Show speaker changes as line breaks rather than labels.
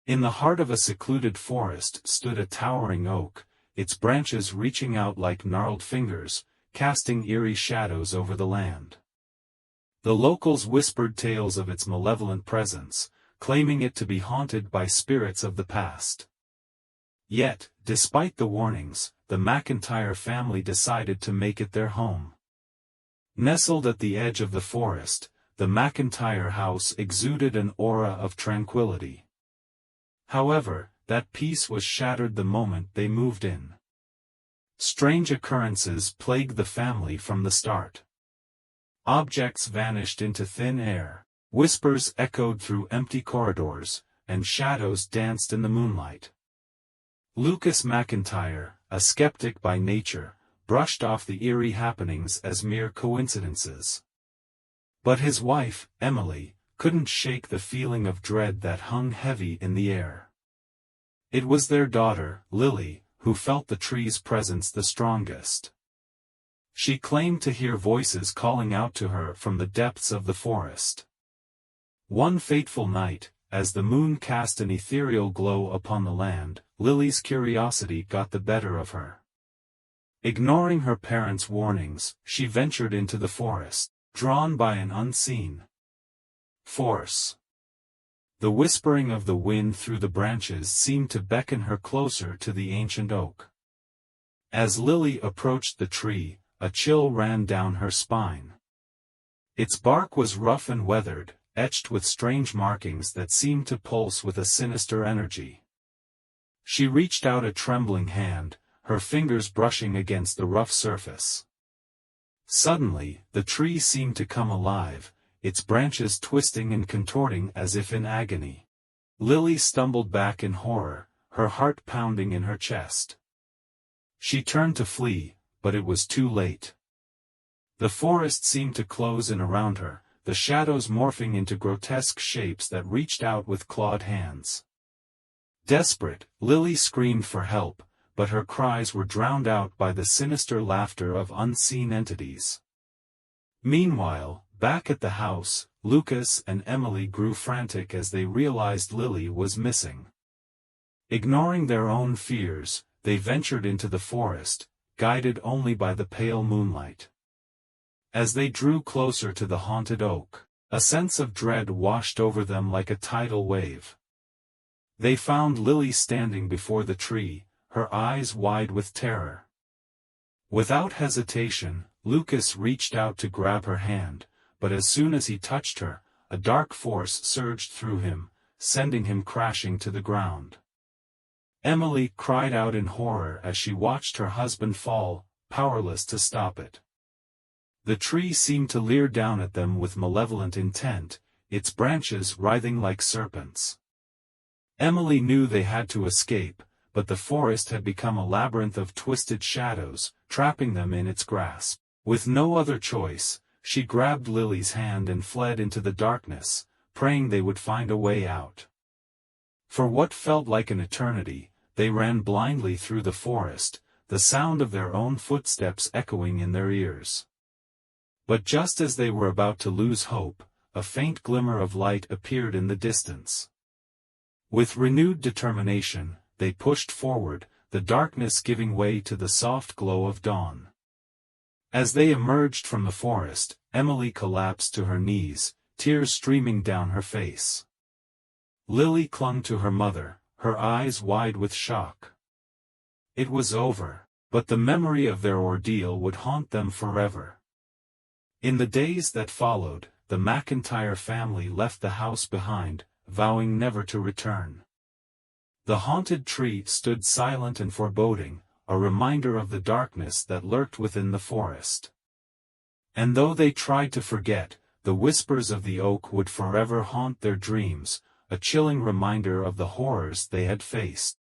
In the heart of a secluded forest stood a towering oak, its branches reaching out like gnarled fingers, casting eerie shadows over the land. The locals whispered tales of its malevolent presence, claiming it to be haunted by spirits of the past. Yet, despite the warnings, the McIntyre family decided to make it their home. Nestled at the edge of the forest, the McIntyre house exuded an aura of tranquility. However, that peace was shattered the moment they moved in. Strange occurrences plagued the family from the start. Objects vanished into thin air, whispers echoed through empty corridors, and shadows danced in the moonlight. Lucas McIntyre, a skeptic by nature, brushed off the eerie happenings as mere coincidences. But his wife, Emily, couldn't shake the feeling of dread that hung heavy in the air. It was their daughter, Lily, who felt the tree's presence the strongest. She claimed to hear voices calling out to her from the depths of the forest. One fateful night, as the moon cast an ethereal glow upon the land, Lily's curiosity got the better of her. Ignoring her parents' warnings, she ventured into the forest, drawn by an unseen force. The whispering of the wind through the branches seemed to beckon her closer to the ancient oak. As Lily approached the tree, a chill ran down her spine. Its bark was rough and weathered, etched with strange markings that seemed to pulse with a sinister energy. She reached out a trembling hand, her fingers brushing against the rough surface. Suddenly, the tree seemed to come alive, its branches twisting and contorting as if in agony. Lily stumbled back in horror, her heart pounding in her chest. She turned to flee, but it was too late. The forest seemed to close in around her, the shadows morphing into grotesque shapes that reached out with clawed hands. Desperate, Lily screamed for help, but her cries were drowned out by the sinister laughter of unseen entities. Meanwhile, back at the house, Lucas and Emily grew frantic as they realized Lily was missing. Ignoring their own fears, they ventured into the forest, guided only by the pale moonlight. As they drew closer to the haunted oak, a sense of dread washed over them like a tidal wave. They found Lily standing before the tree, her eyes wide with terror. Without hesitation, Lucas reached out to grab her hand, but as soon as he touched her, a dark force surged through him, sending him crashing to the ground. Emily cried out in horror as she watched her husband fall, powerless to stop it. The tree seemed to leer down at them with malevolent intent, its branches writhing like serpents. Emily knew they had to escape, but the forest had become a labyrinth of twisted shadows, trapping them in its grasp. With no other choice, she grabbed Lily's hand and fled into the darkness, praying they would find a way out. For what felt like an eternity, they ran blindly through the forest, the sound of their own footsteps echoing in their ears. But just as they were about to lose hope, a faint glimmer of light appeared in the distance. With renewed determination, they pushed forward, the darkness giving way to the soft glow of dawn. As they emerged from the forest, Emily collapsed to her knees, tears streaming down her face. Lily clung to her mother, her eyes wide with shock. It was over, but the memory of their ordeal would haunt them forever. In the days that followed, the McIntyre family left the house behind, vowing never to return. The haunted tree stood silent and foreboding, a reminder of the darkness that lurked within the forest. And though they tried to forget, the whispers of the oak would forever haunt their dreams, a chilling reminder of the horrors they had faced.